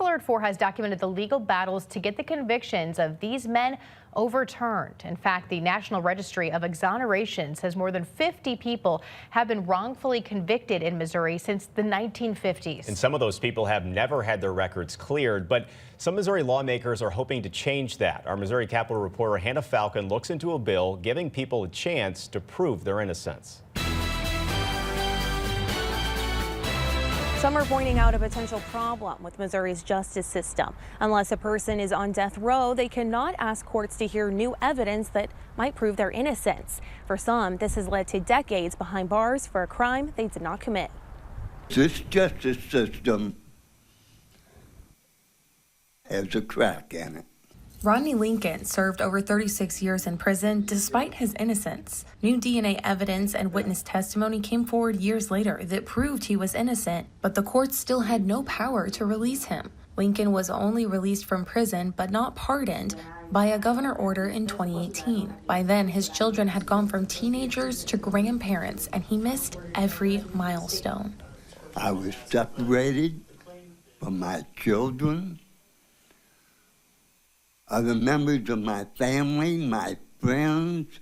Alert 4 has documented the legal battles to get the convictions of these men overturned. In fact, the National Registry of Exoneration says more than 50 people have been wrongfully convicted in Missouri since the 1950s. And some of those people have never had their records cleared, but some Missouri lawmakers are hoping to change that. Our Missouri Capitol reporter Hannah Falcon looks into a bill giving people a chance to prove their innocence. Some are pointing out a potential problem with Missouri's justice system. Unless a person is on death row, they cannot ask courts to hear new evidence that might prove their innocence. For some, this has led to decades behind bars for a crime they did not commit. This justice system has a crack in it. Rodney Lincoln served over 36 years in prison despite his innocence. New DNA evidence and witness testimony came forward years later that proved he was innocent, but the courts still had no power to release him. Lincoln was only released from prison but not pardoned by a governor order in 2018. By then, his children had gone from teenagers to grandparents, and he missed every milestone. I was separated from my children, other members of my family, my friends,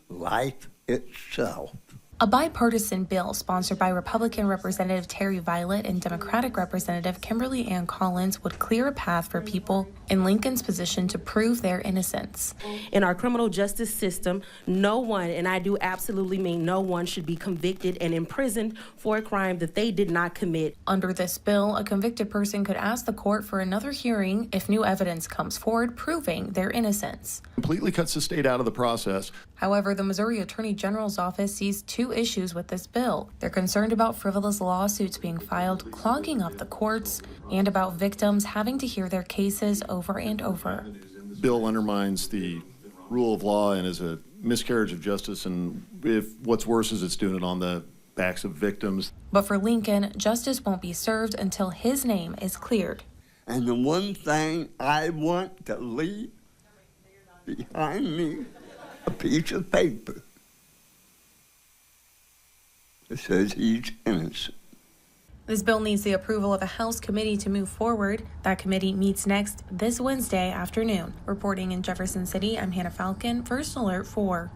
life itself. A bipartisan bill sponsored by Republican Representative Terry Violet and Democratic Representative Kimberly Ann Collins would clear a path for people in Lincoln's position to prove their innocence. In our criminal justice system, no one, and I do absolutely mean no one, should be convicted and imprisoned for a crime that they did not commit. Under this bill, a convicted person could ask the court for another hearing if new evidence comes forward proving their innocence. Completely cuts the state out of the process. However, the Missouri Attorney General's office sees two issues with this bill. They're concerned about frivolous lawsuits being filed, clogging up the courts, and about victims having to hear their cases over and over. Bill undermines the rule of law and is a miscarriage of justice, and if what's worse is it's doing it on the backs of victims. But for Lincoln, justice won't be served until his name is cleared. And the one thing I want to leave behind me, a piece of paper that says he's innocent. This bill needs the approval of a House committee to move forward. That committee meets next this Wednesday afternoon. Reporting in Jefferson City, I'm Hannah Falcon, First Alert 4.